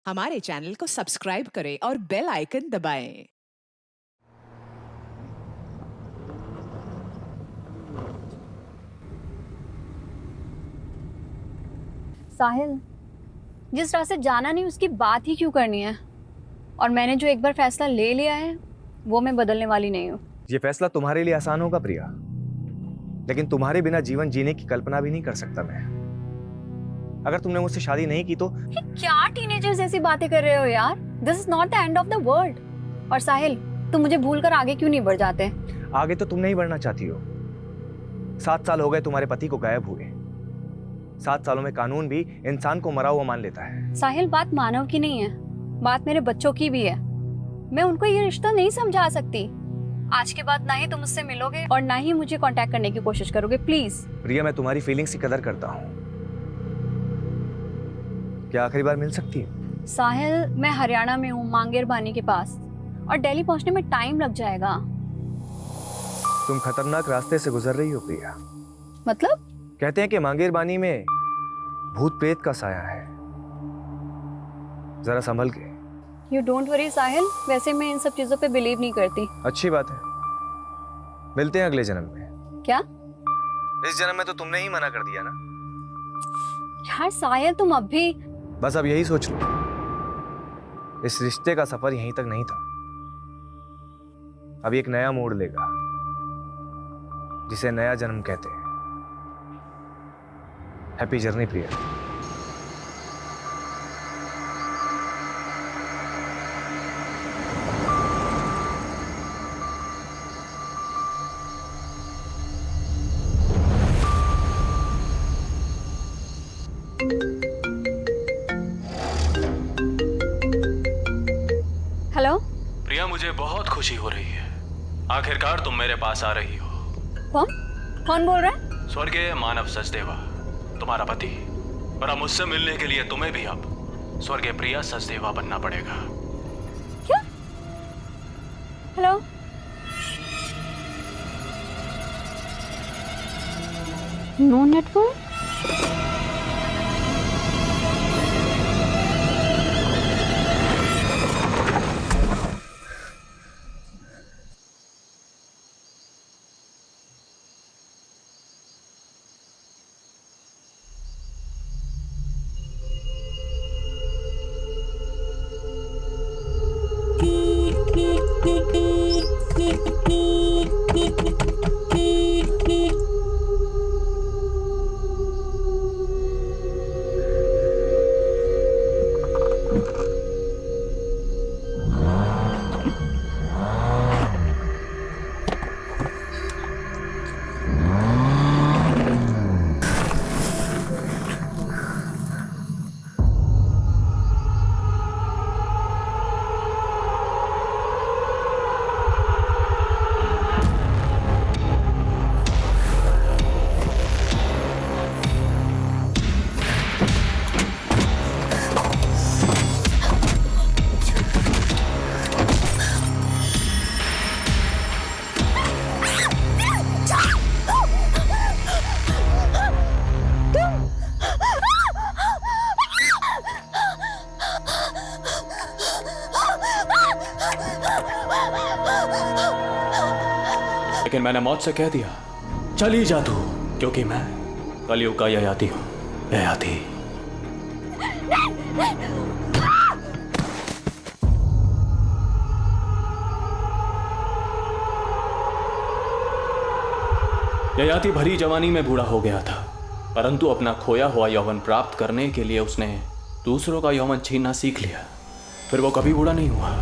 हमारे चैनल को सब्सक्राइब करें और बेल आइकन दबाएं। साहिल, जिस रास्ते जाना नहीं उसकी बात ही क्यों करनी है। और मैंने जो एक बार फैसला ले लिया है वो मैं बदलने वाली नहीं हूँ। ये फैसला तुम्हारे लिए आसान होगा प्रिया, लेकिन तुम्हारे बिना जीवन जीने की कल्पना भी नहीं कर सकता मैं। अगर तुमने मुझसे शादी नहीं की तो ये क्या टीनेजर्स जैसी बातें कर रहे हो यार। This is not the end of the world. और साहिल, तुम मुझे भूल कर आगे क्यों नहीं बढ़ जाते। आगे तो तुम नहीं बढ़ना चाहती हो। 7 साल हो गए तुम्हारे पति को गायब हुए। 7 सालों में कानून भी इंसान को मरा हुआ मान लेता है। साहिल, बात मानव की नहीं है, बात मेरे बच्चों की भी है। मैं उनको ये रिश्ता नहीं समझा सकती। आज के बाद ना ही तुम मुझसे मिलोगे और ना ही मुझे कांटेक्ट करने की कोशिश करोगे, प्लीज। प्रिया, मैं तुम्हारी फीलिंग्स की कदर करता हूँ। क्या आखिरी बार मिल सकती है? साहिल, मैं हरियाणा में हूँ, मांगेर बानी के पास, और दिल्ली पहुंचने में टाइम लग जाएगा। तुम खतरनाक रास्ते से गुजर रही हो प्रिया। मतलब? कहते हैं कि मांगेर बानी में भूत प्रेत का साया है, जरा संभल के। यू डोंट वरी साहिल, वैसे मैं इन सब चीजों पे बिलीव नहीं करती। अच्छी बात है, मिलते हैं अगले जन्म में। क्या? इस जन्म में तो तुमने ही मना कर दिया ना। यार साहिल, तुम अब भी। बस अब यही सोच लो, इस रिश्ते का सफर यहीं तक नहीं था। अब एक नया मोड़ लेगा, जिसे नया जन्म कहते हैं। हैप्पी जर्नी प्रिया। हेलो। प्रिया, मुझे बहुत खुशी हो रही है। आखिरकार तुम मेरे पास आ रही हो। कौन कौन बोल रहा है? स्वर्गीय मानव सचदेवा, तुम्हारा पति। और अब मुझसे मिलने के लिए तुम्हें भी अब स्वर्गीय प्रिया सचदेवा बनना पड़ेगा। क्या? हेलो। No network. लेकिन मैंने मौत से कह दिया, चली जा तू, क्योंकि मैं कलयुग का ययाति हूं। ययाति। ययाति भरी जवानी में बूढ़ा हो गया था, परंतु अपना खोया हुआ यौवन प्राप्त करने के लिए उसने दूसरों का यौवन छीनना सीख लिया। फिर वो कभी बूढ़ा नहीं हुआ।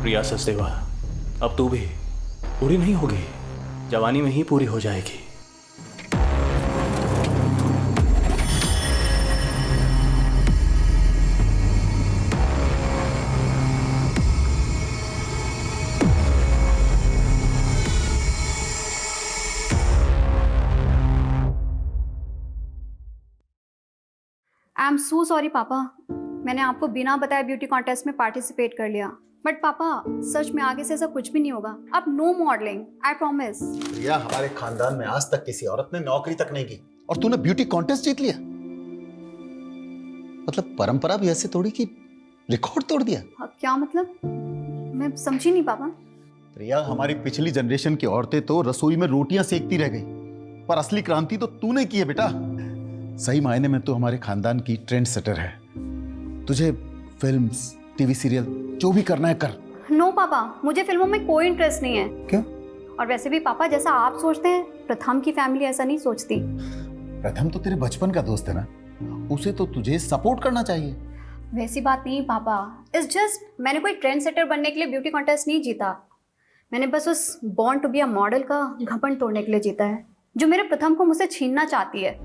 प्रिया सचदेवा, अब तू भी पूरी नहीं होगी, जवानी में ही पूरी हो जाएगी। आई एम सो सॉरी पापा, मैंने आपको बिना बताए ब्यूटी कॉन्टेस्ट में पार्टिसिपेट कर लिया। बट पापा सच में आगे से ऐसा कुछ भी नहीं होगा। अब नो मॉडलिंग, आई प्रॉमिस। प्रिया, हमारे खानदान में आज तक किसी औरत ने नौकरी तक नहीं की और तूने ब्यूटी कॉन्टेस्ट जीत लिया। मतलब परंपरा भी ऐसे तोड़ी कि रिकॉर्ड तोड़ दिया। क्या मतलब? मैं समझी नहीं पापा। प्रिया, हमारी पिछली जनरेशन की औरतें तो रसोई में रोटियां सेकती रह गई, पर असली क्रांति तो तूने की है बेटा। सही मायने में तो हमारे खानदान की ट्रेंड सेटर है। तुझे फिल्म्स, टीवी सीरियल जो भी करना है कर। नो पापा, मुझे फिल्मों में कोई इंटरेस्ट नहीं है। क्यों? और वैसे भी पापा, जैसा आप सोचते हैं, प्रथम की फैमिली ऐसा नहीं सोचती। प्रथम तो तेरे बचपन का दोस्त है ना, उसे तो तुझे सपोर्ट करना चाहिए। वैसी बात नहीं पापा, इट्स जस्ट मैंने कोई ट्रेंड सेटर बनने के लिए ब्यूटी कॉन्टेस्ट नहीं जीता। मैंने बस उस born to be a model का घमंड तोड़ने के लिए जीता है, जो मेरे प्रथम को मुझसे छीनना चाहती है।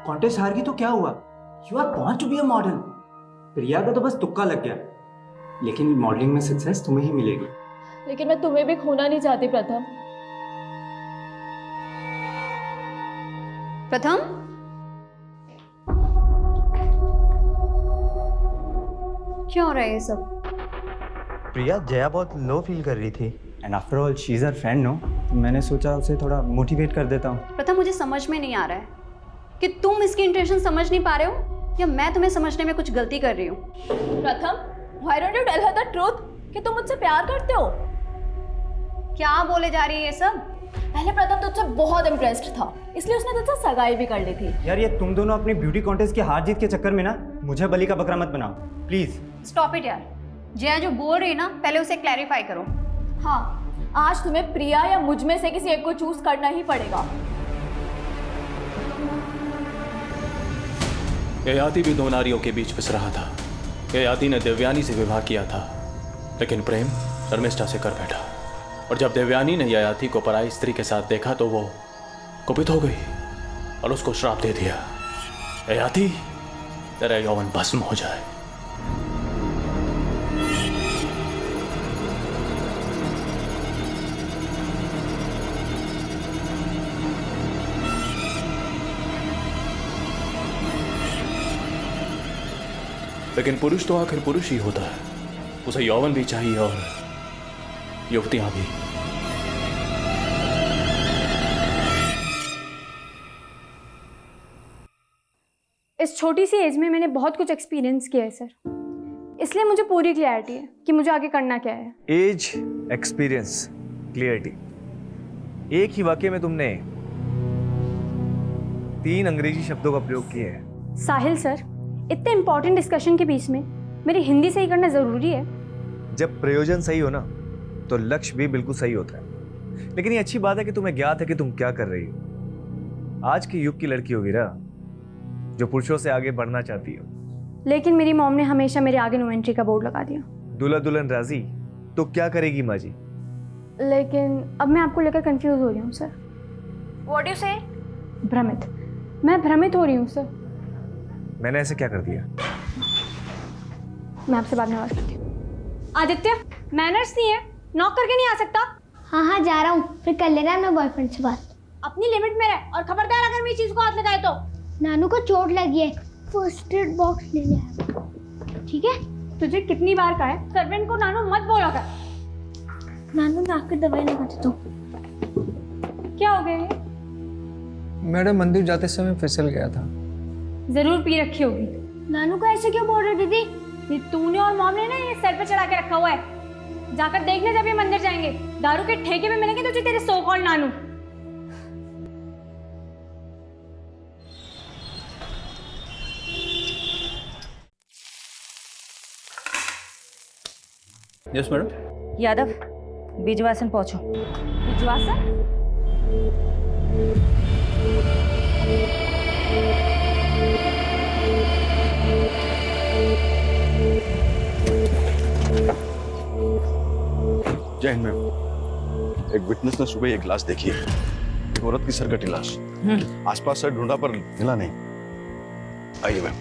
कॉन्टेस्ट हार गई तो क्या हुआ? You are born to be a model. Priya का तो बस तुक्का लग गया, लेकिन मॉडलिंग में सक्सेस तुम्हें ही मिलेगी। लेकिन मैं तुम्हें भी खोना नहीं चाहती प्रथम। प्रथम, क्या हो रहा है ये सब? प्रिया, जया बहुत लो फील कर रही थी। And after all she is her friend, no? तो मैंने सोचा उसे थोड़ा मोटिवेट कर देता हूँ। प्रथम, मुझे समझ में नहीं आ रहा है कि तुम इसकी इंटेंशन समझ नहीं पा रहे हो या मैं तुम्हें समझने में कुछ गलती कर रही हूँ। प्रथम, why don't you tell her the truth कि तुम मुझसे प्यार करते हो? क्या बोले जा रही है ये सब? पहले प्रथम तुझसे बहुत इम्प्रेस्ड था, इसलिए उसने तुझसे सगाई भी कर ली थी। यार, ये तुम दोनों अपनी ब्यूटी कॉन्टेस्ट की हार जीत के चक्कर में ना मुझे बलि का बकरा मत बनाओ प्लीज। स्टॉप इट यार। जया जो बोल रही है ना, पहले उसे क्लैरिफाई करो। हाँ, आज तुम्हें प्रिया या मुझ में से किसी एक को चूज करना ही पड़ेगा। ययाति भी दो नारियों के बीच पिस रहा था। ययाति ने देवयानी से विवाह किया था, लेकिन प्रेम शर्मिष्ठा से कर बैठा। और जब देवयानी ने ययाति को पराई स्त्री के साथ देखा तो वो कुपित हो गई और उसको श्राप दे दिया, ययाति तेरा यौवन भस्म हो जाए। लेकिन पुरुष तो आखिर पुरुष ही होता है, उसे यौवन भी चाहिए और युवतियां भी। इस छोटी सी एज में मैंने बहुत कुछ एक्सपीरियंस किया है सर, इसलिए मुझे पूरी क्लैरिटी है कि मुझे आगे करना क्या है। एज, एक्सपीरियंस, क्लियरिटी, एक ही वाक्य में तुमने 3 अंग्रेजी शब्दों का प्रयोग किया है। साहिल सर, इतने इंपॉर्टेंट डिस्कशन के बीच में मेरी हिंदी सही करना जरूरी है। जब प्रयोजन सही हो ना तो लक्ष्य भी बिल्कुल सही होता है। लेकिन ये अच्छी बात है कि तुम्हें ज्ञात है कि तुम क्या कर रही हो। आज के युग की लड़की होगी ना जो पुरुषों से आगे बढ़ना चाहती हो। लेकिन मेरी मॉम ने हमेशा मेरे आगे नो एंट्री का बोर्ड लगा दिया। दूल्हा दुल्हन राजी तो क्या करेगी माँ जी? लेकिन अब मैं आपको लेकर कंफ्यूज हो रही हूँ सर। व्हाट डू से? भ्रमित, मैं भ्रमित हो रही हूँ सर। मैंने ऐसे क्या कर दिया? मैं आपसे बाद में बात करती हूँ। आदित्य, मैनर्स नहीं है, नॉक करके नहीं आ सकता। हाँ हाँ जा रहा हूँ, फिर कर लेना अपने बॉयफ्रेंड से बात। अपनी लिमिट में रह और खबरदार अगर मेरी चीज को हाथ लगाए तो। नानू को चोट लगी है, फर्स्ट एड बॉक्स ले आया, ठीक है? तुझे कितनी बार कहा है सर्वेंट को नानू मत बोला कर। नानू नाक की दवाई लगाते तो। क्या हो गया ये? मैडम, मंदिर जाते समय फिसल गया था। जरूर पी रखी होगी। नानू को ऐसे क्यों बोल रहे दीदी? ये तूने और मॉम ने ना ये सर पे चढ़ा के रखा हुआ है। जाकर देखने जब ये मंदिर जाएंगे, दारू के ठेके में मिलेंगे तुझे तेरे सो कॉल्ड नानू। Yes madam. यादव, बीजवासन पहुंचो। विश्वासन? जय हिंद मैम। एक विटनेस ने सुबह एक लाश देखी है, एक औरत की सरकटी लाश। आसपास से ढूंढा पर मिला नहीं। आइए मैम।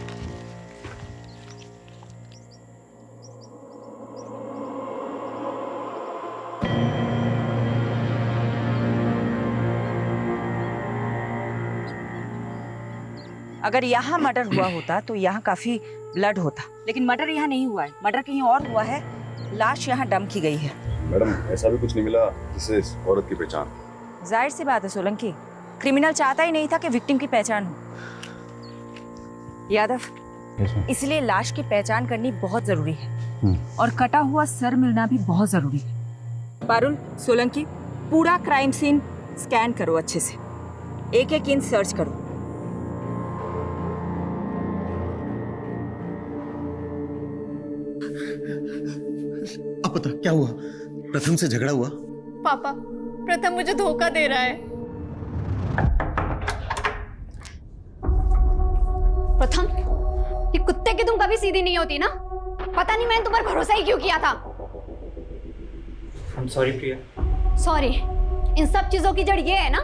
अगर यहाँ मर्डर हुआ होता तो यहाँ काफी ब्लड होता, लेकिन मर्डर यहाँ नहीं हुआ है। मर्डर कहीं और हुआ है। लाश यहाँ डंप की गई है। मैडम ऐसा भी कुछ नहीं मिला जिससे इस औरत की पहचान। जाहिर सी बात है सोलंकी, क्रिमिनल चाहता ही नहीं था कि विक्टिम की पहचान हो। यादव, इसलिए लाश की पहचान करनी बहुत जरूरी है और कटा हुआ सर मिलना भी बहुत जरूरी है। पारुल, सोलंकी, पूरा क्राइम सीन स्कैन करो अच्छे से, एक एक इंच सर्च करो। अब बता क्या हुआ? प्रथम से झगड़ा हुआ? पापा, प्रथम मुझे धोखा दे रहा है। प्रथम, ये कुत्ते की तुम कभी सीधी नहीं होती ना। पता नहीं मैंने तुम पर भरोसा ही क्यों किया था। I'm sorry Priya. सॉरी, इन सब चीजों की जड़ ये है ना।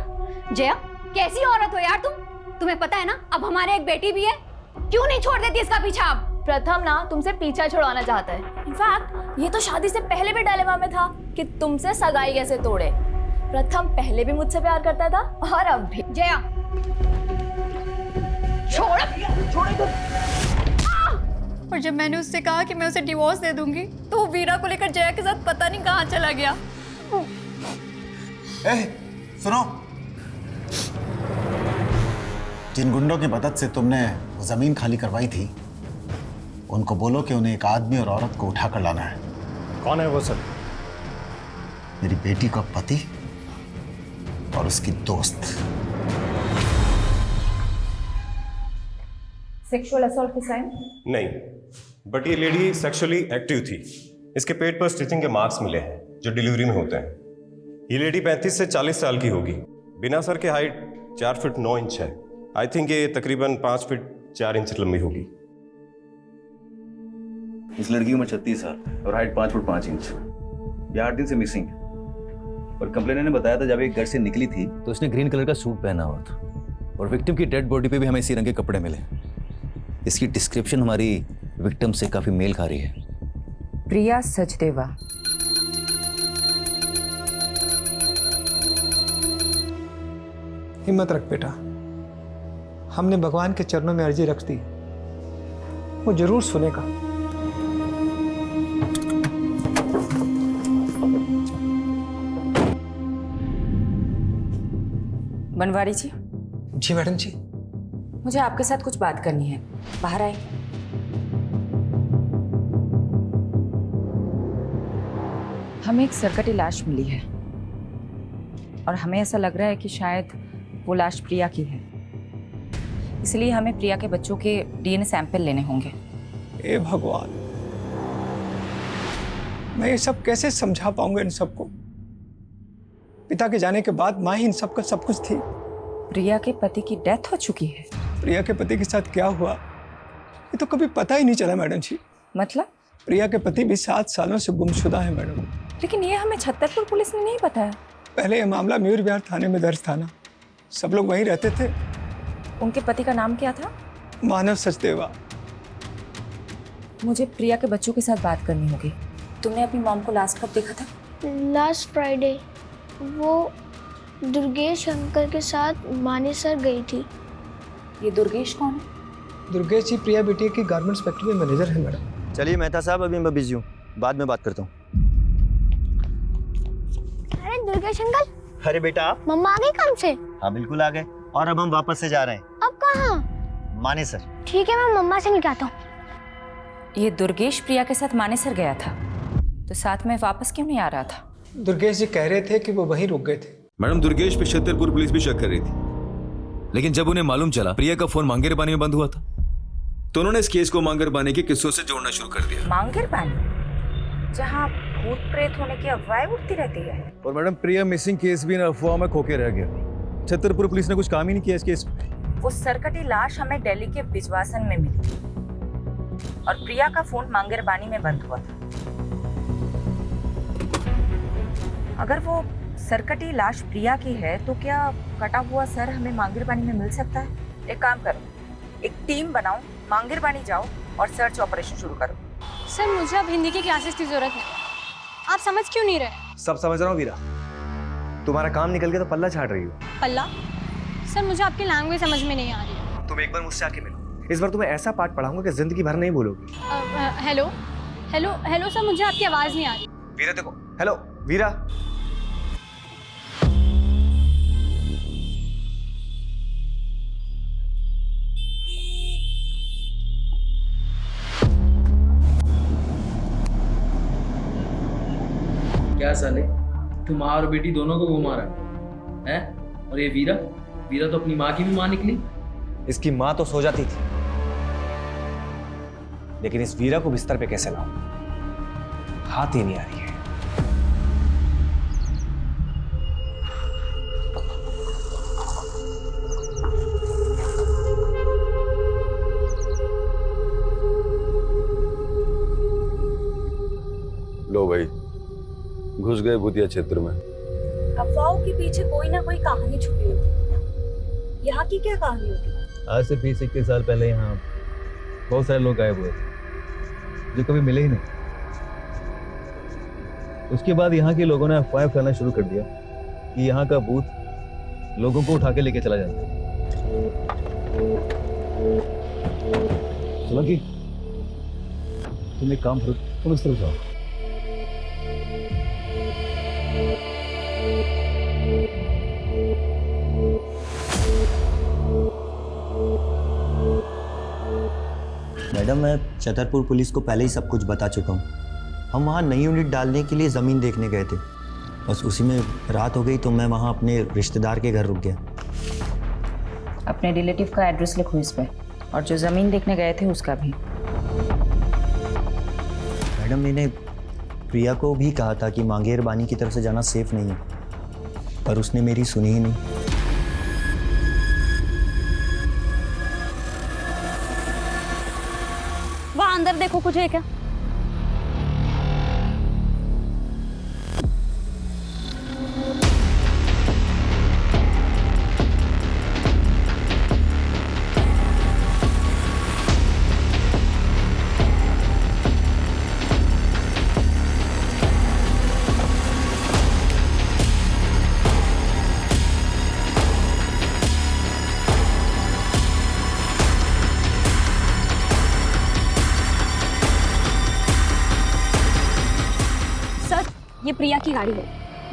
जया, कैसी औरत हो यार तुम। तुम्हें पता है ना अब हमारे एक बेटी भी है, क्यों नहीं छोड़ देती इसका पीछा आप। प्रथम ना तुमसे पीछा छुड़वाना चाहता है। इनफैक्ट ये तो शादी से पहले भी डायलेमा में था कि तुमसे सगाई कैसे तोड़े। प्रथम पहले भी मुझसे प्यार करता था और अब भी। जया, छोड़। और जब मैंने उससे कहा कि मैं उसे डिवोर्स दे दूंगी तो वो वीरा को लेकर जया के साथ पता नहीं कहाँ चला गया। सुनो, जिन गुंडों की मदद से तुमने जमीन खाली करवाई थी, उनको बोलो कि उन्हें एक आदमी और औरत को उठाकर लाना है। कौन है वो सर? मेरी बेटी का पति और उसकी दोस्त। सेक्सुअल असॉल्ट के साइन? नहीं, बट ये लेडी सेक्सुअली एक्टिव थी। इसके पेट पर स्टिचिंग के मार्क्स मिले हैं जो डिलीवरी में होते हैं। ये लेडी 35 से 40 साल की होगी। बिना सर के हाइट 4 फीट 9 इंच है। आई थिंक ये तकरीबन 5 फीट 4 इंच लंबी होगी। इस लड़की की उम्र 36 साल और हाइट 5 फुट 5 इंच। ये 8 दिन से मिसिंग है और कंप्लेनर ने बताया था जब एक घर से निकली थी तो उसने ग्रीन कलर का सूट पहना हुआ था और विक्टिम की डेड बॉडी पे भी हमें इसी रंग के कपड़े मिले। इसकी डिस्क्रिप्शन हमारी विक्टिम से काफी मेल खा रही है। प्रिया सचदेवा। हिम्मत रख बेटा, हमने भगवान के चरणों में अर्जी रख दी, वो जरूर सुनेगा। बनवारी जी। जी मैडम जी। मुझे आपके साथ कुछ बात करनी है, बाहर आए। हमें एक सरकटी लाश मिली है और हमें ऐसा लग रहा है कि शायद वो लाश प्रिया की है, इसलिए हमें प्रिया के बच्चों के डीएनए सैंपल लेने होंगे। ए भगवान, मैं ये सब कैसे समझा पाऊंगा इन सबको। पिता के जाने के बाद माँ ही इन सबका सब कुछ थी। प्रिया के पति की डेथ हो चुकी है। प्रिया के पति के साथ क्या हुआ ये तो कभी पता ही नहीं चला मैडम जी। मतलब? प्रिया के पति भी 7 सालों से गुमशुदा है मैडम। लेकिन ये हमें छतरपुर पुलिस ने नहीं बताया। पहले ये मामला मयूर विहार थाने में दर्ज था ना, सब लोग वहीं रहते थे। उनके पति का नाम क्या था? मानव सचदेवा। मुझे प्रिया के बच्चों के साथ बात करनी होगी। तुमने अपनी मॉम को लास्ट कब देखा था? Last Friday. वो दुर्गेश अंकल के साथ मानेसर गई थी। ये दुर्गेश कौन है? दुर्गेश जी प्रिया बेटी की गारमेंट्स फैक्ट्री में मैनेजर है मैडम। चलिए मेहता साहब, अभी मैं बिजी हूँ, बाद में बात करता हूँ। अरे दुर्गेश अंकल। अरे बेटा आप? मम्मा आ गई काम से? हाँ बिल्कुल आ गए, और अब हम वापस से जा रहे हैं। अब कहाँ? मानेसर। ठीक है, मैं मम्मा से मिलता हूँ। ये दुर्गेश प्रिया के साथ मानेसर गया था, तो साथ में वापस क्यों नहीं आ रहा था? दुर्गेश जी कह रहे थे कि वो वहीं रुक गए थे। मैडम, दुर्गेश पे छतरपुर पुलिस भी शक कर रही थी, लेकिन जब उन्हें मालूम चला प्रिया का फोन मांगेर पानी में बंद हुआ था, तो उन्होंने इस केस को मांगेर पानी के किस्सों से जोड़ना शुरू कर दिया। मांगेर पानी, जहाँ भूत प्रेत होने की अफवाहें उठती रहती है। और मैडम प्रिया मिसिंग केस भी इन अफवाह में खोके रह गया। छतरपुर पुलिस ने कुछ काम ही नहीं किया इस केस में। वो सरकटी लाश हमें दिल्ली के बिजवासन में मिली और प्रिया का फोन मांगेर पानी में बंद हुआ था। अगर वो सरकटी लाश प्रिया की है तो क्या कटा हुआ सर हमें मांगेर पानी में मिल सकता है? एक काम करो, एक टीम बनाओ, मांगेर पानी जाओ और सर्च ऑपरेशन शुरू करो। सर मुझे अब हिंदी की क्लासेस की जरूरत नहीं। आप समझ क्यों नहीं रहे? सब समझ रहा हूँ वीरा, तुम्हारा काम निकल के तो पल्ला झाड़ रही हो। पल्ला? सर मुझे आपकी लैंग्वेज समझ में नहीं आ रही है। तुम एक बार मुझसे आके मिलो। इस बार तुम्हें ऐसा पाठ पढ़ाऊंगा कि जिंदगी भर नहीं भूलोगी। हेलो हेलो हेलो सर, मुझे आपकी आवाज़ नहीं आ रही। वीरा देखो, हेलो वीरा। क्या साले, तू माँ और बेटी दोनों को घुमा रहा है? और ये वीरा वीरा तो अपनी माँ की भी माँ निकली। इसकी माँ तो सो जाती थी, लेकिन इस वीरा को बिस्तर पे कैसे लाऊं? हाथ ही नहीं आ रही है। लो भाई, घुस गए भूतिया क्षेत्र में। अफवाहों के पीछे कोई ना कोई कहानी छुपी होती। यहाँ की क्या कहानी होती? आज से 20-21 साल पहले यहाँ बहुत सारे लोग गायब हुए थे जो कभी मिले ही नहीं। उसके बाद यहाँ के लोगों ने अफवाह फैलाना शुरू कर दिया कि यहाँ का भूत लोगों को उठा के लेके चला जाता है। सोलंकी, तुम एक काम करो, तुम इस तरफ जाओ। मैडम, मैं छतरपुर पुलिस को पहले ही सब कुछ बता चुका हूँ। हम वहाँ नई यूनिट डालने के लिए ज़मीन देखने गए थे, बस उसी में रात हो गई तो मैं वहाँ अपने रिश्तेदार के घर रुक गया। अपने रिलेटिव का एड्रेस लिखो इस पे, और जो ज़मीन देखने गए थे उसका भी। मैडम, मैंने प्रिया को भी कहा था कि मांगेर बानी की तरफ से जाना सेफ नहीं है, पर उसने मेरी सुनी ही नहीं। वहाँ अंदर देखो, कुछ है क्या? ये प्रिया की गाड़ी है।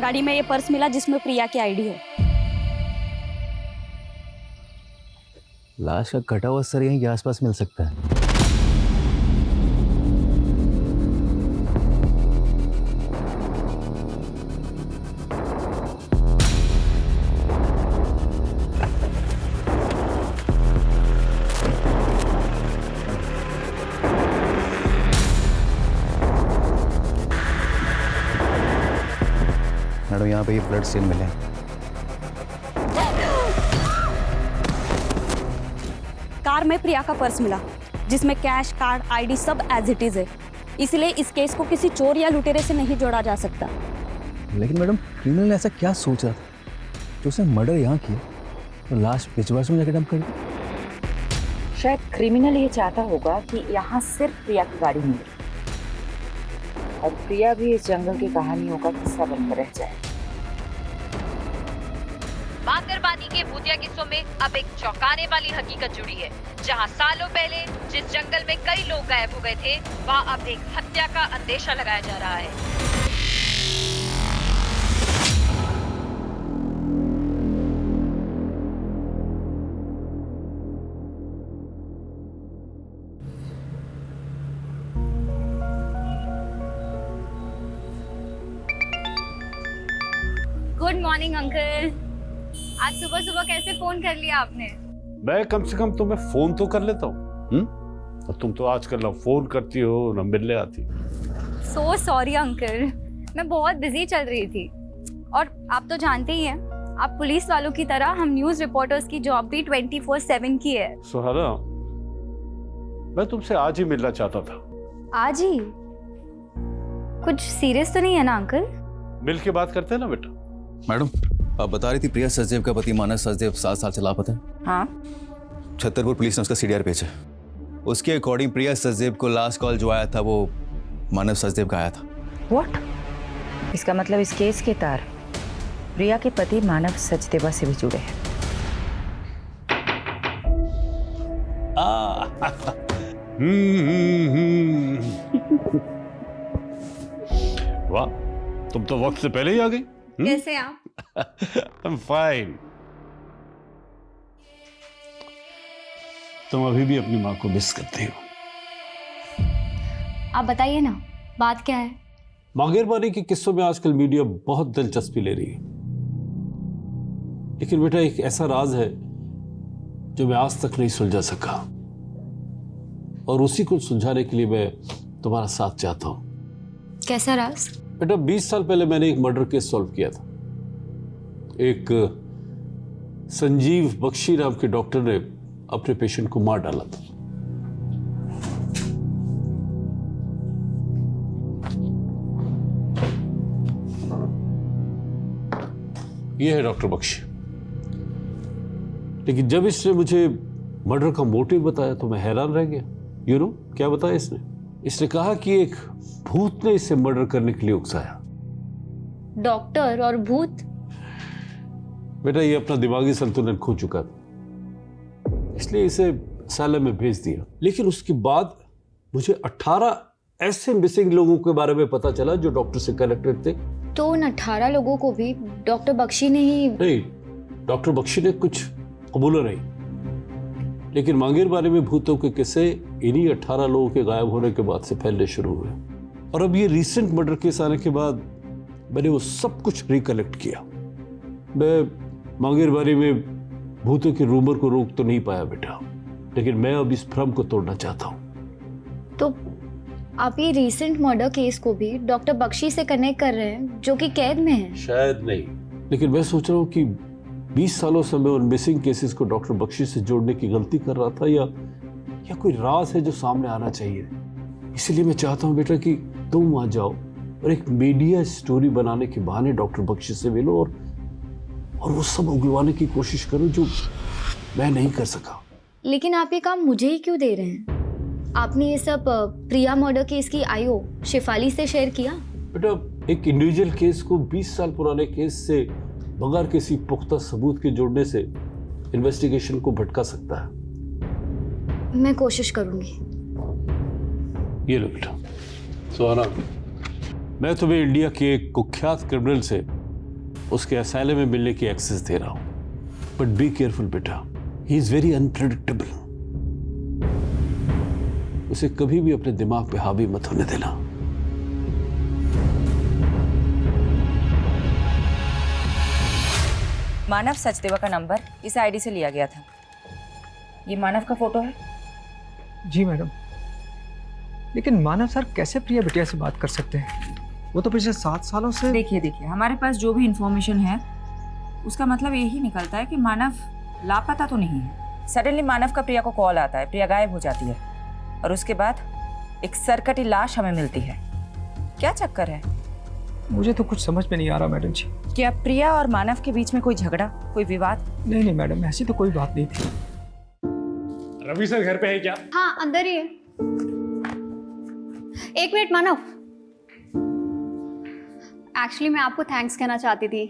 गाड़ी में ये पर्स मिला जिसमें प्रिया की आईडी है। लाश का कटा हुआ सर यहीं के आसपास मिल सकता है। मैडम, यहाँ पे ये ब्लड स्टेन मिले हैं। कार में प्रिया का पर्स मिला जिसमें कैश, कार्ड, आईडी सब एज इट इज है। इसलिए इस केस को किसी चोर या लुटेरे से नहीं जोड़ा जा सकता। लेकिन मैडम, क्रिमिनल ने ऐसा क्या सोच रहा था जो उसने मर्डर यहाँ किया तो लाश पिछवाड़ में जाकर डंप कर दी? शायद क्रिमिनल ये चाहता होगा कि यहाँ सिर्फ प्रिया की गाड़ी मिले और प्रिया भी इस जंगल की कहानियों का किस्सा बनकर रह जाए। मांगरबानी के भूतिया किस्सों में अब एक चौंकाने वाली हकीकत जुड़ी है। जहां सालों पहले जिस जंगल में कई लोग गायब हो गए थे, वहां अब एक हत्या का अंदेशा लगाया जा रहा है। Good morning uncle. आज सुबह सुबह कैसे फोन कर लिया आपने? मैं कम से कम तुम्हें फोन तो कर लेता हूँ। और तुम तो आजकल ना फोन करती हो ना मिलने आती। सो सॉरी अंकल, मैं बहुत बिजी चल रही थी। और आप तो जानते ही हैं, आप पुलिस वालों की तरह हम न्यूज रिपोर्टर्स की जॉब भी 24/7 की है। सुहाना, मैं तुमसे आज ही मिलना चाहता था। आज ही? कुछ सीरियस तो नहीं है ना अंकल? मिल के बात करते हैं ना बेटा। मैडम, आप बता रही थी प्रिया सचदेव का पति मानव सचदेव 7 साल से लापता है। हाँ, छतरपुर पुलिस ने उसका सीडीआर भेजा। उसके अकॉर्डिंग प्रिया सचदेव को लास्ट कॉल जो आया था वो मानव सचदेव का आया था। व्हाट? इसका मतलब इस केस के तार प्रिया के पति मानव सचदेवा से भी जुड़े हैं। वाह, तुम तो वक्त से पहले ही आ गई। कैसे आप? I'm fine. तुम अभी भी अपनी माँ को मिस करती हो। आप बताइए ना, बात क्या है? मांगेरबानी के किस्सों में आजकल मीडिया बहुत दिलचस्पी ले रही है, लेकिन बेटा एक ऐसा राज है जो मैं आज तक नहीं सुलझा सका, और उसी को सुलझाने के लिए मैं तुम्हारा साथ चाहता हूं। कैसा राज? बेटा 20 साल पहले मैंने एक मर्डर केस सॉल्व किया था। एक संजीव बख्शी नाम के डॉक्टर ने अपने पेशेंट को मार डाला था। यह है डॉक्टर बख्शी। लेकिन जब इसने मुझे मर्डर का मोटिव बताया तो मैं हैरान रह गया। यू नो क्या बताया इसने? इसने कहा कि एक भूत ने इसे मर्डर करने के लिए उकसाया। डॉक्टर और भूत? बेटा ये अपना दिमागी संतुलन खो चुका था, इसलिए इसे असylum में भेज दिया। लेकिन उसके बाद मुझे 18 ऐसे मिसिंग लोगों के बारे में पता चला जो डॉक्टर से कनेक्टेड थे। तो उन 18 लोगों को भी डॉक्टर बख्शी ने ही? नहीं, डॉक्टर बख्शी ने कुछ कबूला नहीं, लेकिन मांगेरबानी में भूतों के किस्से इन्हीं 18 लोगों के गायब होने के बाद से फैलने शुरू हुए। और अब ये रीसेंट मर्डर केस आने के बाद मैंने वो सब कुछ रिकलेक्ट किया। मैं मांगेरबानी में भूतों के रूमर को रोक तो नहीं पाया बेटा, लेकिन मैं अब इस भ्रम को तोड़ना चाहता हूँ। तो आप ये रीसेंट मर्डर केस को भी डॉक्टर बख्शी से कनेक्ट कर रहे हैं जो कि कैद में है? शायद नहीं, लेकिन मैं सोच रहा हूँ कि 20 सालों से मैं उन मिसिंग केसेस को डॉक्टर बख्शी से जोड़ने की गलती कर रहा था, या कोई राज है जो सामने आना चाहिए। इसलिए मैं चाहता हूँ बेटा कि तुम वहां जाओ और एक मीडिया स्टोरी बनाने के बहाने डॉक्टर बख्शी से मिलो और वो सब उगलवाने की कोशिश करो जो मैं नहीं कर सका। लेकिन आप ये काम मुझे ही क्यों दे रहे हैं? आपने ये सब प्रिया मर्डर केस की आईओ शेफाली से शेयर किया? बेटा एक इंडिविजुअल केस को 20 साल पुराने केस से बगैर किसी पुख्ता सबूत के जोड़ने से इन्वेस्टिगेशन को भटका सकता है। मैं कोशिश करूंगी। ये लो बेटा। सुहाना, मैं तुम्हें इंडिया के एक कुख्यात क्रिमिनल से उसके असylum में मिलने की एक्सेस दे रहा हूं, बट बी केयरफुल बेटा, ही इज वेरी अनप्रेडिक्टेबल। उसे कभी भी अपने दिमाग पे हावी मत होने देना। मानव सचदेवा का नंबर इस आईडी से लिया गया था। ये मानव का फोटो है? जी मैडम, लेकिन मानव सर कैसे प्रिया बिटिया से बात कर सकते हैं? वो तो पिछले 7 सालों से। देखिए हमारे पास जो भी इंफॉर्मेशन है उसका मतलब यही निकलता है कि मानव लापता तो नहीं है। सडनली मानव का प्रिया को कॉल आता है, प्रिया गायब हो जाती है और उसके बाद एक सरकटी लाश हमें मिलती है। क्या चक्कर है? मुझे तो कुछ समझ में नहीं आ रहा मैडम जी। क्या प्रिया और मानव के बीच में कोई झगड़ा, कोई विवाद? नहीं मैडम, ऐसी तो कोई बात नहीं थी। रवि सर घर पे है क्या? हाँ अंदर ही है। 1 मिनट मानव, एक्चुअली मैं आपको थैंक्स कहना चाहती थी।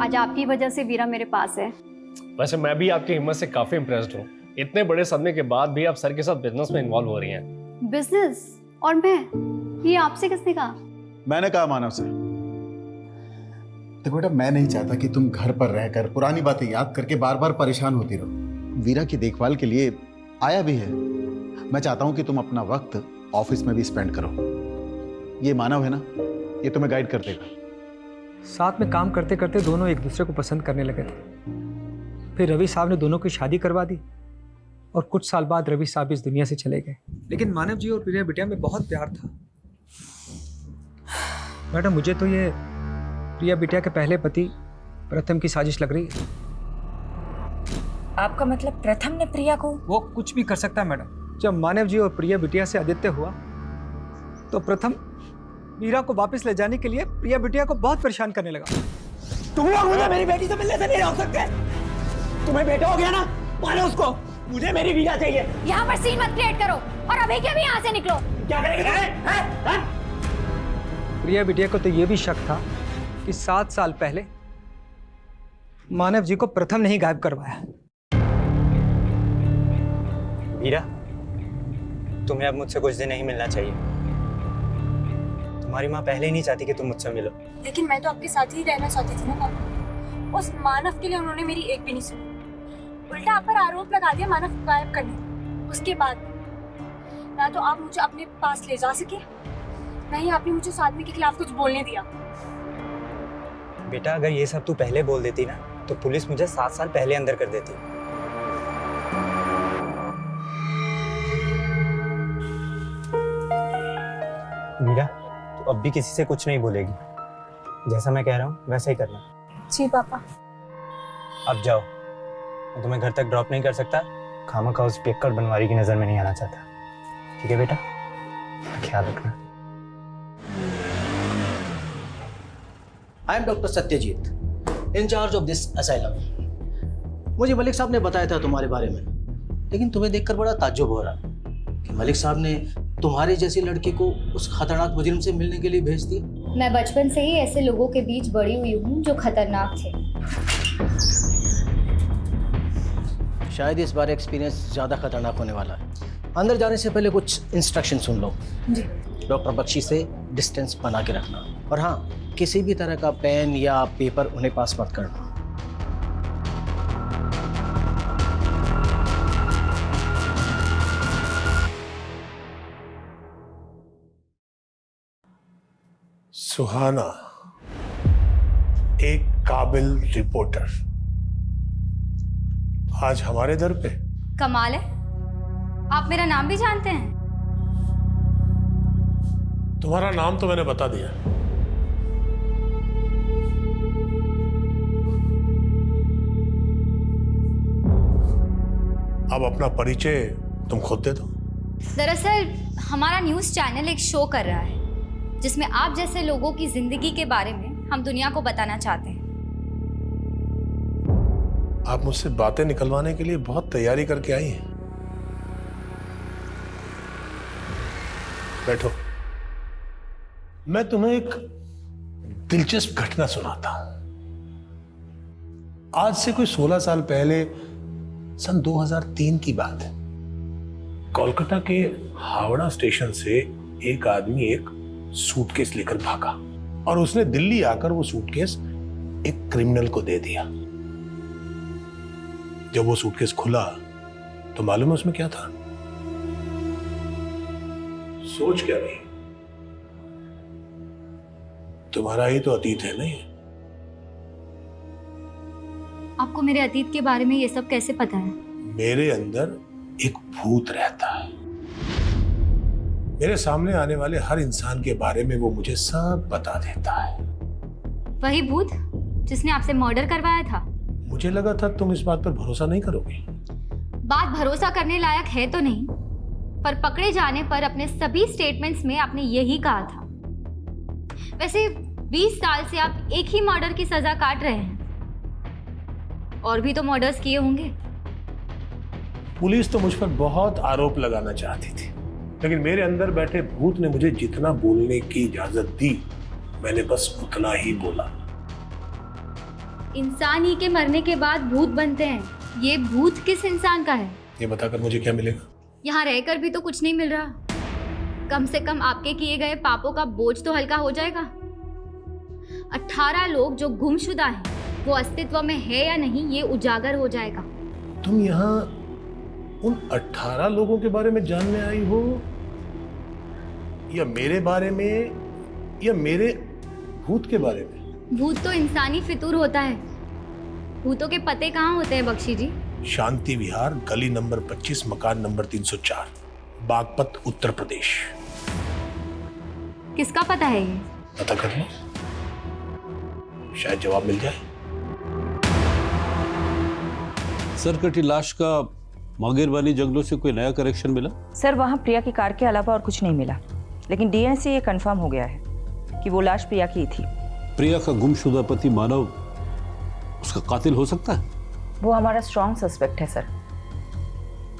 आज आपकी वजह से वीरा मेरे पास है। वैसे मैं भी आपकी हिम्मत से काफी इम्प्रेस्ड हूँ। इतने बड़े सदमे के बाद भी आप सर के साथ बिजनेस में इन्वॉल्व हो रही हैं। बिजनेस? और मैं? ये आपसे किसने कहा? मैंने कहा मानव से। देखो बेटा, मैं नहीं चाहता कि तुम घर पर रहकर पुरानी बातें याद करके बार बार परेशान होती रहो। वीरा की देखभाल के लिए आया भी है। मैं चाहता हूं कि तुम अपना वक्त ऑफिस में भी स्पेंड करो। ये मानव है ना, ये तुम्हें गाइड कर देगा। साथ में काम करते करते दोनों एक दूसरे को पसंद करने लगे थे। फिर रवि साहब ने दोनों की शादी करवा दी और कुछ साल बाद रवि साहब इस दुनिया से चले गए। लेकिन मानव जी और प्रिया बिटिया में बहुत प्यार था। मैडम मुझे तो ये प्रिया बिटिया के पहले पति प्रथम की साजिश लग रही है। आपका मतलब प्रथम ने प्रिया को? वो कुछ भी कर सकता है मैडम। जब मानव जी और प्रिया बिटिया से आदित्य हुआ तो प्रथम वीरा को वापस ले जाने के लिए प्रिया बिटिया को बहुत परेशान करने लगा। तुम लोग मुझे मेरी बेटी से मिलने से नहीं रोक सकते। तुम्हें बेटा हो गया ना, मानो उसको। मुझे मेरी वीरा चाहिए। यहाँ पर सीन मत क्रिएट करो और अभी के अभी यहाँ से निकलो। क्या करेंगे? प्रिया बिटिया को तो ये भी शक था कि 7 साल पहले मानव जी को प्रथम ने ही गायब करवाया। वीरा, तुम्हें अब मुझसे कुछ दिन नहीं मिलना चाहिए। तुम्हारी माँ पहले ही नहीं चाहती कि तुम मुझसे मिलो। लेकिन मैं तो आपके साथ ही रहना चाहती थी ना पापा। उस मानव के लिए उन्होंने मेरी एक भी नहीं सुनी, उल्टा आप पर आरोप लगा दिया मानव को गायब करने। उसके बाद ना तो आप मुझे अपने पास ले जा सके, ना ही आपने मुझे उस आदमी के खिलाफ कुछ बोलने दिया। बेटा, अगर ये सब तू पहले बोल देती ना तो पुलिस मुझे 7 साल पहले अंदर कर देती। मीरा, तू अब भी किसी से कुछ नहीं बोलेगी। जैसा मैं कह रहा हूँ वैसा ही करना। जी पापा। अब जाओ, मैं तुम्हें घर तक ड्रॉप नहीं कर सकता। खामखा उस पियक्कड़ बनवारी की नजर में नहीं आना चाहता। ठीक है बेटा, ख्याल रखना। I am doctor Satyajit, in-charge of this asylum. मुझे मलिक साहब ने बताया था तुम्हारे बारे में, लेकिन तुम्हें देखकर बड़ा ताज्जुब हो रहा कि मलिक साहब ने तुम्हारी जैसी लड़की को उस खतरनाक मुजरिम से मिलने के लिए भेज दिया। मैं बचपन से ही ऐसे लोगों के बीच बड़ी हुई हूँ जो खतरनाक थे। शायद इस बार एक्सपीरियंस ज़्यादा खतरनाक होने वाला है। अंदर जाने से पहले कुछ इंस्ट्रक्शन सुन लो। जी। डॉक्टर बख्शी से डिस्टेंस बना के रखना, और हाँ, किसी भी तरह का पेन या पेपर उन्हें पास मत करना। सुहाना एक काबिल रिपोर्टर आज हमारे दर पे। कमाल है, आप मेरा नाम भी जानते हैं? तुम्हारा नाम तो मैंने बता दिया। अब अपना परिचय तुम खुद दे दो। दरअसल हमारा न्यूज़ चैनल एक शो कर रहा है जिसमें आप जैसे लोगों की जिंदगी के बारे में हम दुनिया को बताना चाहते हैं। आप मुझसे बातें निकलवाने के लिए बहुत तैयारी करके आई हैं। बैठो, मैं तुम्हें एक दिलचस्प घटना सुनाता हूं। आज से कोई 16 साल पहले सन 2003 की बात है। कोलकाता के हावड़ा स्टेशन से एक आदमी एक सूटकेस लेकर भागा और उसने दिल्ली आकर वो सूटकेस एक क्रिमिनल को दे दिया। जब वो सूटकेस खुला तो मालूम है उसमें क्या था? सोच क्या रही? तुम्हारा ही तो अतीत है नहीं? आपको मेरे अतीत के बारे में ये सब कैसे पता है? मेरे अंदर एक भूत रहता है। मेरे सामने आने वाले हर इंसान के बारे में वो मुझे सब बता देता है। वही भूत जिसने आपसे मर्डर करवाया था? मुझे लगा था तुम इस बात पर भरोसा नहीं करोगे। बात भरोसा करने लायक है तो नहीं, पर पकड़े जाने पर अपने सभी स्टेटमेंट्स में आपने यही कहा था। वैसे 20 साल से आप एक ही मर्डर की सजा काट रहे हैं, और भी तो मर्डर्स किए होंगे। पुलिस तो मुझ पर बहुत आरोप लगाना चाहती थी, लेकिन मेरे अंदर बैठे भूत ने मुझे जितना बोलने की इजाजत दी मैंने बस उतना ही बोला। इंसान ही के मरने के बाद भूत बनते हैं, ये भूत किस इंसान का है? ये बताकर मुझे क्या मिलेगा? यहाँ रहकर भी तो कुछ नहीं मिल रहा। कम से कम आपके किए गए पापों का बोझ तो हल्का हो जाएगा। 18 लोग जो गुमशुदा हैं, वो अस्तित्व में है या नहीं ये उजागर हो जाएगा। तुम यहाँ उन 18 लोगों के बारे में जानने आई हो, या मेरे बारे में, या मेरे भूत के बारे में? भूत तो इंसानी फितूर होता है। भूतों के पते कहाँ होते हैं बख्शी जी? शांति विहार, गली नंबर 25, मकान नंबर 304, बागपत, उत्तर प्रदेश। किसका पता है ये? पता कर लो, शायद जवाब मिल जाए। सर, कटी लाश का मांगेरवानी जंगलों से कोई नया करेक्शन मिला? सर, वहाँ प्रिया की कार के अलावा और कुछ नहीं मिला, लेकिन डीएनए से ये कंफर्म हो गया है कि वो लाश प्रिया की थी। प्रिया का गुमशुदा पति मानव उसका कातिल हो सकता है? वो हमारा स्ट्रॉन्ग सस्पेक्ट है सर।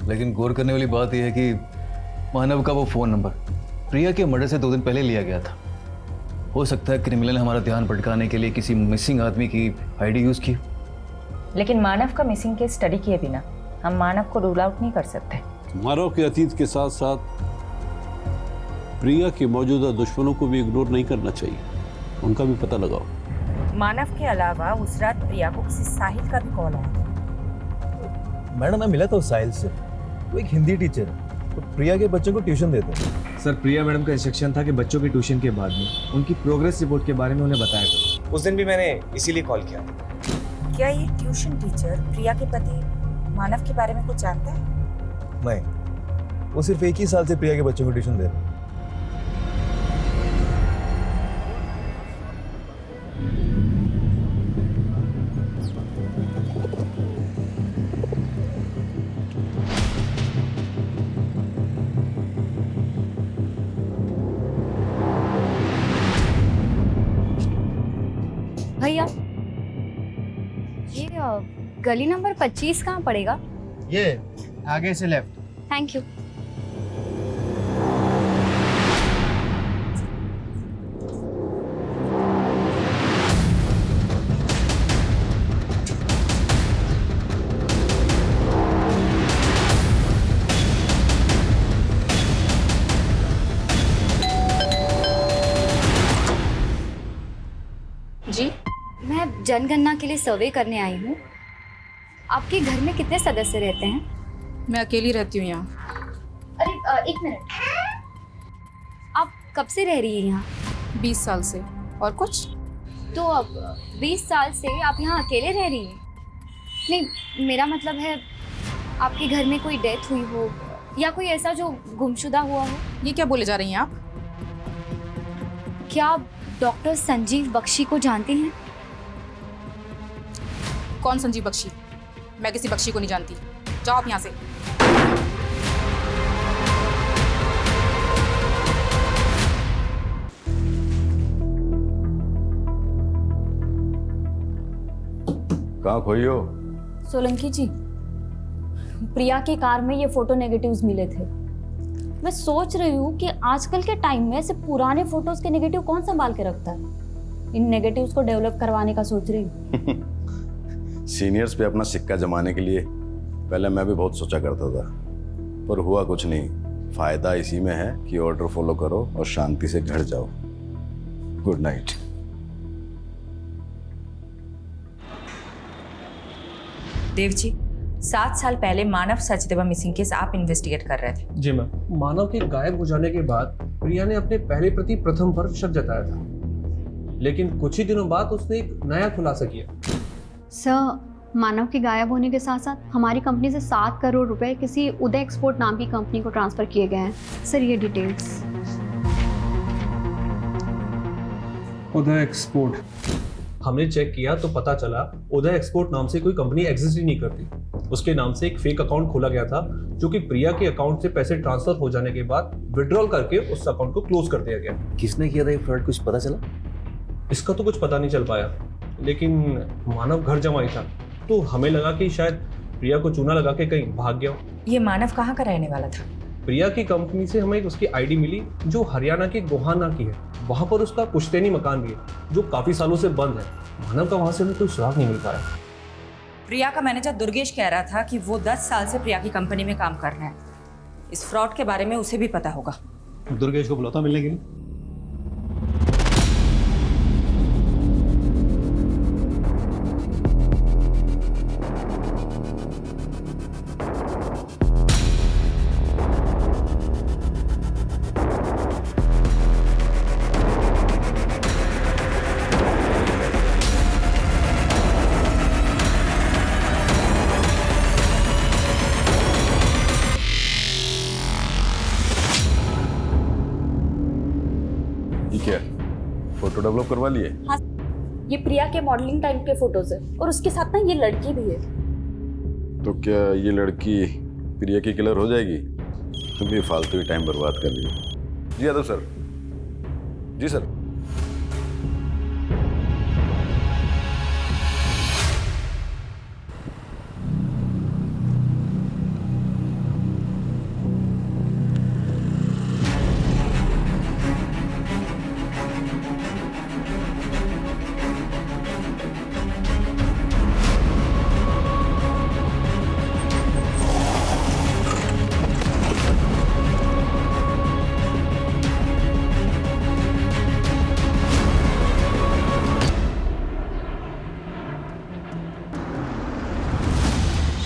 लेकिन गौर करने वाली बात यह है कि मानव का वो फोन नंबर प्रिया के मर्डर से 2 दिन पहले लिया गया था। हो सकता है क्रिमिनल ने हमारा ध्यान भटकाने के लिए किसी मिसिंग आदमी की आईडी यूज की। लेकिन मानव का मिसिंग केस स्टडी किए बिना हम मानव को रूल आउट नहीं कर सकते। मानव के अतीत के साथ साथ प्रिया के मौजूदा दुश्मनों को भी इग्नोर नहीं करना चाहिए, उनका भी पता लगाओ। मानव के अलावा उस रात प्रिया को किसी साहिल का भी कॉल आया था। मैडम मैं मिला था उस साहिल से, वो एक हिंदी टीचर है, तो प्रिया के बच्चों को ट्यूशन देते हैं। सर प्रिया मैडम का इंस्ट्रक्शन था कि बच्चों के ट्यूशन के बाद में उनकी प्रोग्रेस रिपोर्ट के बारे में उन्हें बताया था। उस दिन भी मैंने इसीलिए कॉल किया। क्या ये ट्यूशन टीचर प्रिया के पति मानव के बारे में कुछ जानता है? नहीं, वो सिर्फ एक ही साल से प्रिया के बच्चों को ट्यूशन दे रहे हैं। भैया ये गली नंबर 25 कहाँ पड़ेगा? ये आगे से लेफ्ट। Thank you. जी, मैं जनगणना के लिए सर्वे करने आई हूँ। आपके घर में कितने सदस्य रहते हैं? मैं अकेली रहती हूँ यहाँ। अरे एक मिनट, आप कब से रह रही हैं यहाँ? 20 साल से। और कुछ? तो अब 20 साल से आप यहाँ अकेले रह रही हैं? नहीं, मेरा मतलब है आपके घर में कोई डेथ हुई हो या कोई ऐसा जो गुमशुदा हुआ हो। ये क्या बोले जा रही हैं आप? क्या आप डॉक्टर संजीव बख्शी को जानती हैं? कौन संजीव बख्शी? मैं किसी बख्शी को नहीं जानती। जाओ आप यहाँ से। कहाँ खोई हो? सोलंकी जी, प्रिया की कार में ये फोटो नेगेटिव्स मिले थे। मैं सोच रही हूँ कि आजकल के टाइम में ऐसे पुराने फोटोज के नेगेटिव कौन संभाल के रखता है। इन नेगेटिव्स को डेवलप करवाने का सोच रही हूँ। सीनियर्स पे अपना सिक्का जमाने के लिए पहले मैं भी बहुत सोचा करता था, पर हुआ कुछ नहीं। फायदा इसी में है कि ऑर्डर फॉलो करो और शांति से घर जाओ। Good night. देव जी, 7 साल पहले मानव सचदेवा मिसिंग केस आप इन्वेस्टिगेट कर रहे थे। जी मैम, मानव के गायब हो जाने के बाद प्रिया ने अपने पहले प्रति प्रथम पर शक जताया था, लेकिन कुछ ही दिनों बाद उसने एक नया खुलासा किया। सर, मानव के गायब होने के साथ साथ हमारी कंपनी से 7 करोड़ रुपए किसी उदय एक्सपोर्ट नाम की कंपनी को ट्रांसफर किए गए हैं। सर ये डिटेल्स। उदय एक्सपोर्ट, हमने चेक किया तो पता चला उदय एक्सपोर्ट नाम से कोई कंपनी एग्जिस्ट ही नहीं करती। उसके नाम से एक फेक अकाउंट खोला गया था, जो कि प्रिया के अकाउंट से पैसे ट्रांसफर हो जाने के बाद विड्रॉल करके उस अकाउंट को क्लोज कर दिया गया। किसने किया था ये फ्रॉड, कुछ पता चला? इसका तो कुछ पता नहीं चल पाया, लेकिन मानव घर जमाई था, तो हमें लगा कि शायद प्रिया को चूना लगा के कहीं भाग गया। ये मानव कहाँ का रहने वाला था? प्रिया की कंपनी से हमें उसकी आईडी मिली जो हरियाणा के गोहाना की है। वहां पर उसका पुश्तैनी मकान भी है जो काफी सालों से बंद है। मानव का वहां से हमें कोई सुराग नहीं मिल पाया। प्रिया का मैनेजर दुर्गेश कह रहा था कि वो 10 साल से प्रिया की कंपनी में काम कर रहे हैं। इस फ्रॉड के बारे में उसे भी पता होगा। दुर्गेश को बुलाता मिलने के लिए। क्या फोटो डेवलप करवा लिए? हाँ, ये प्रिया के मॉडलिंग टाइम के फोटोज है और उसके साथ ना ये लड़की भी है। तो क्या ये लड़की प्रिया की किलर हो जाएगी? तुम भी फालतू ही टाइम बर्बाद कर लिए। जी यादव सर। जी सर।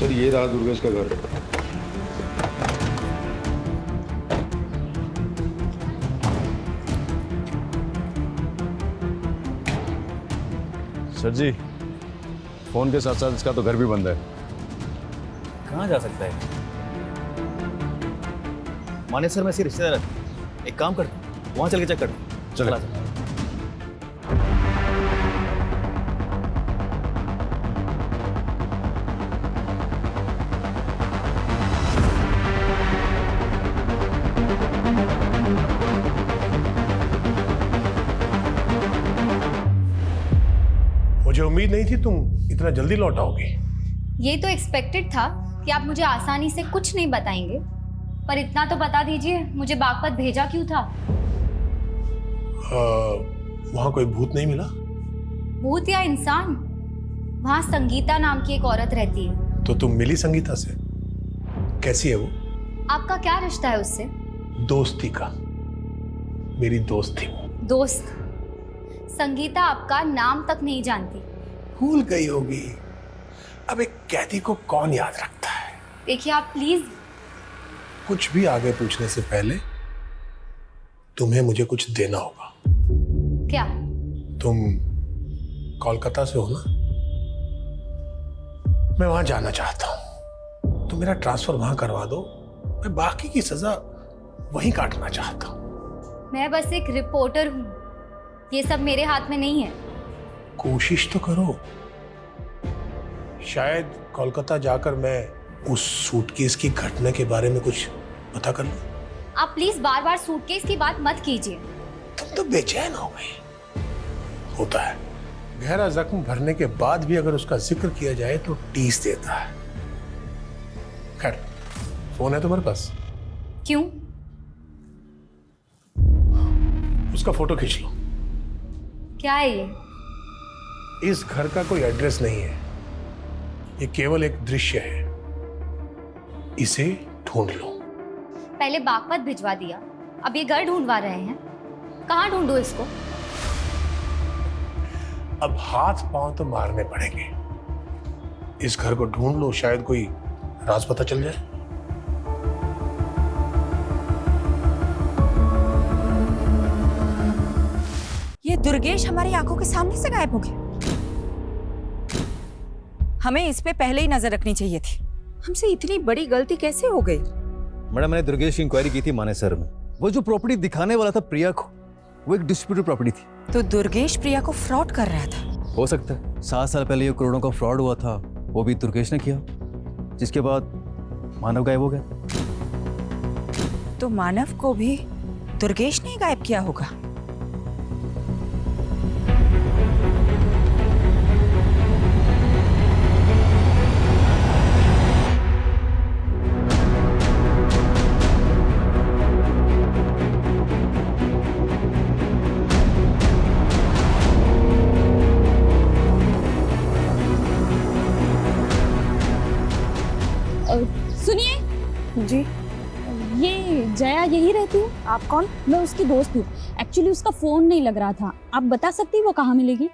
सर ये रहा दुर्गेश का घर। सर जी, फोन के साथ साथ इसका तो घर भी बंद है। कहाँ जा सकता है? माने सर में इसके रिश्तेदार है। एक काम कर, वहाँ चल के चेक कर। चला मुझे उम्मीद नहीं थी तुम इतना जल्दी लौट आओगी। ये तो एक्सपेक्टेड था कि आप मुझे आसानी से कुछ नहीं बताएंगे, पर इतना तो बता दीजिए मुझे बागपत भेजा क्यों था? वहां कोई भूत नहीं मिला? भूत या इंसान? वहां संगीता नाम की एक औरत रहती है। तो तुम मिली संगीता से? कैसी है वो? आपका क्या रिश्ता है उससे? दोस्ती का। मेरी दोस्त थी वो। दोस्त? संगीता आपका नाम तक नहीं जानती। भूल गई होगी। अब एक कैदी को कौन याद रखता है? देखिए आप प्लीज। कुछ भी आगे पूछने से पहले तुम्हें मुझे कुछ देना होगा। क्या? तुम कोलकाता से हो ना? मैं वहां जाना चाहता हूं। तुम मेरा ट्रांसफर वहां करवा दो। मैं बाकी की सजा वहीं काटना चाहता हूं। मैं बस एक रिपोर्टर हूं, ये सब मेरे हाथ में नहीं है। कोशिश तो करो। शायद कोलकाता जाकर मैं उस सूटकेस की घटना के बारे में कुछ पता कर लूं। आप प्लीज बार बार सूटकेस की बात मत कीजिए। तुम तो बेचैन हो गई। होता है, गहरा जख्म भरने के बाद भी अगर उसका जिक्र किया जाए तो टीस देता है। खैर, फोन है तुम्हारे पास? क्यों? उसका फोटो खींच लो। क्या है ये? इस घर का कोई एड्रेस नहीं है, ये केवल एक दृश्य है। इसे ढूंढ लो। पहले बागपत भिजवा दिया, अब ये घर ढूंढवा रहे हैं। कहाँ ढूंढूं इसको? अब हाथ पांव तो मारने पड़ेंगे। इस घर को ढूंढ लो, शायद कोई राज पता चल जाए। ये दुर्गेश हमारी आंखों के सामने से गायब हो गया। हमें इस पे पहले ही नजर रखनी चाहिए थी। हमसे इतनी बड़ी गलती कैसे हो गई? मैडम, मैंने दुर्गेश की इंक्वायरी की थी माने सर में। वो जो प्रॉपर्टी दिखाने वाला था प्रिया को, वो एक डिस्प्यूटेड प्रॉपर्टी थी। तो दुर्गेश प्रिया को फ्रॉड कर रहा था? हो सकता है 7 साल पहले ये करोड़ों का फ्रॉड हुआ था, वो भी दुर्गेश ने किया, जिसके बाद मानव गायब हो गया। तो मानव को भी दुर्गेश ने ही गायब किया होगा। सुनिए जी, ये जया यही रहती है? आप कौन? मैं उसकी दोस्त हूँ। एक्चुअली उसका फोन नहीं लग रहा था, आप बता सकती वो कहाँ मिलेगी?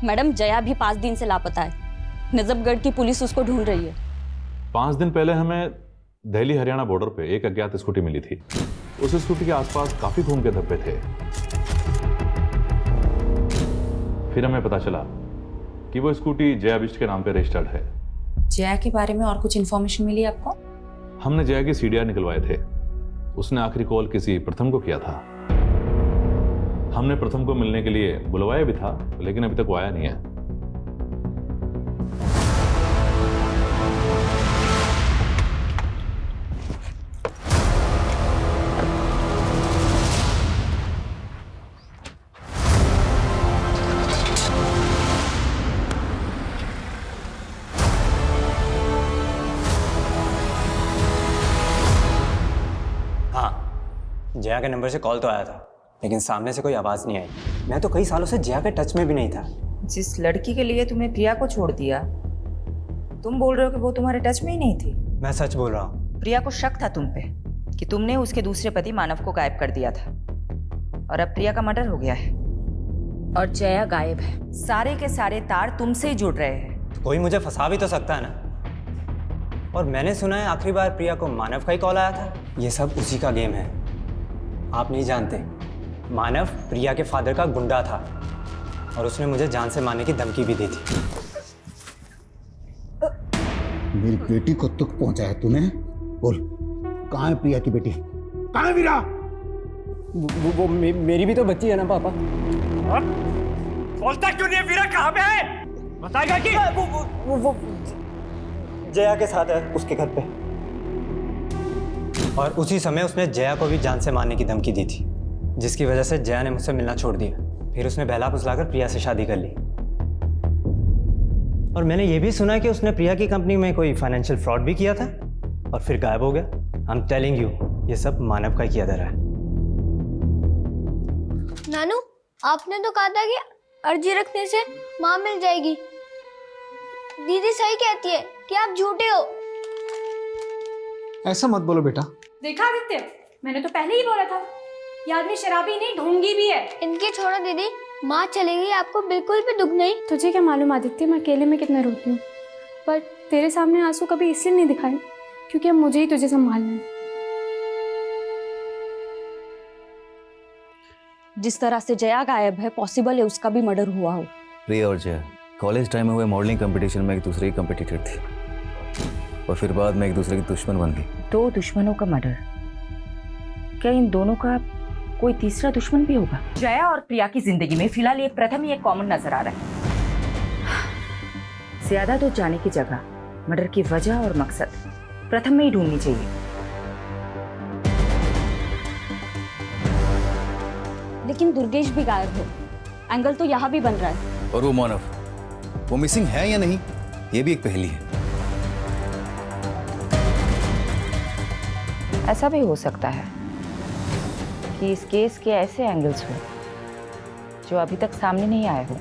मैडम, जया भी 5 दिन से लापता है। नजफगढ़ की पुलिस उसको ढूंढ रही है। 5 दिन पहले हमें दिल्ली हरियाणा बॉर्डर पे एक अज्ञात स्कूटी मिली थी। उस स्कूटी के आसपास काफी खून के धब्बे थे। फिर हमें पता चला कि वो स्कूटी जया बिष्ट के नाम पे रजिस्टर्ड है। जया के बारे में और कुछ इन्फॉर्मेशन मिली आपको? हमने जया की सीडीआर निकलवाए थे। उसने आखिरी कॉल किसी प्रथम को किया था। हमने प्रथम को मिलने के लिए बुलवाया भी था, लेकिन अभी तक वो आया नहीं है। जया के नंबर से कॉल तो आया था, लेकिन सामने से कोई आवाज़ नहीं आई। मैं तो कई सालों से जया के टच में भी नहीं था। जिस लड़की के लिए तुम्हें प्रिया को छोड़ दिया, तुम बोल रहे हो कि वो तुम्हारे टच में ही नहीं थी? मैं सच बोल रहा हूँ। प्रिया को शक था तुम पे कि तुमने उसके दूसरे पति मानव को गायब कर दिया था, और अब प्रिया का मर्डर हो गया है और जया गायब है। सारे के सारे तार तुमसे ही जुड़ रहे हैं। तो कोई मुझे फंसा भी तो सकता है ना। और मैंने सुना है आखिरी बार प्रिया को मानव का ही कॉल आया था। ये सब उसी का गेम है, आप नहीं जानते। मानव प्रिया के फादर का गुंडा था और उसने मुझे जान से मारने की धमकी भी दी थी। मेरी बेटी को दुख पहुंचाया तूने? बोल, कहाँ है प्रिया की बेटी? कहाँ है वीरा? वो मेरी भी तो बच्ची है ना पापा। बोलता क्यों नहीं है? वीरा कहाँ पे है? बताएगा कि वो जया के साथ है, उसके घर पे। और उसी समय उसने जया को भी जान से मारने की धमकी दी थी, जिसकी वजह से जया ने मुझसे मिलना छोड़ दिया। फिर उसने बहला फुसलाकर प्रिया से शादी कर ली। और मैंने ये भी सुना कि उसने प्रिया की कंपनी में कोई फाइनेंशियल फ्रॉड भी किया था और फिर गायब हो गया। आई एम टेलिंग यू, ये सब मानव का किया धरा है। नानू, आपने तो कहा था कि अर्जी रखने से माँ मिल जाएगी। दीदी सही कहती है कि आप झूठे हो। ऐसा मत बोलो बेटा। देखा आदित्य, मैंने तो पहले ही बोला था, ये आदमी शराबी नहीं ढोंगी भी है। इनकी छोड़ो दीदी, माँ चली गई, आपको बिल्कुल भी दुख नहीं। तुझे क्या मालूम आदित्य, मैं अकेले में कितना रोती हूँ, पर तेरे सामने आंसू कभी इसलिए नहीं दिखाए क्योंकि अब मुझे ही तुझे संभालना है। जिस तरह से जया गायब है, पॉसिबल है उसका भी मर्डर हुआ हो। प्रिया और जया कॉलेज टाइम में हुए मॉडलिंग कंपटीशन में एक दूसरे की कंपटीटर थी और फिर बाद में एक दूसरे की दुश्मन बन गई। 2 दुश्मनों का मर्डर, क्या इन दोनों का कोई तीसरा दुश्मन भी होगा? जया और प्रिया की जिंदगी में फिलहाल ये प्रथम ही एक कॉमन नजर आ रहा है। ज्यादा तो जाने की जगह मर्डर की वजह और मकसद प्रथम में ही ढूंढनी चाहिए। लेकिन दुर्गेश भी गायब है, एंगल तो यहाँ भी बन रहा है। और वो मानव, वो मिसिंग है या नहीं, ये भी एक पहेली है। ऐसा भी हो सकता है कि इस केस के ऐसे एंगल्स हो जो अभी तक सामने नहीं आए हो।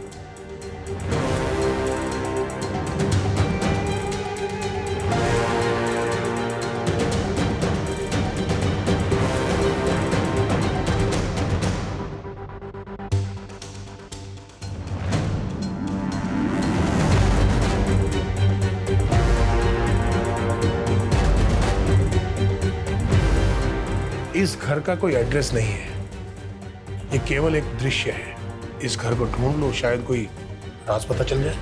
इस घर का कोई एड्रेस नहीं है, ये केवल एक दृश्य है। इस घर को ढूंढ लो, शायद कोई राज पता चल जाए।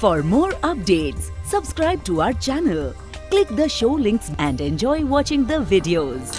For more updates, subscribe to our channel, click the show links and enjoy watching the videos.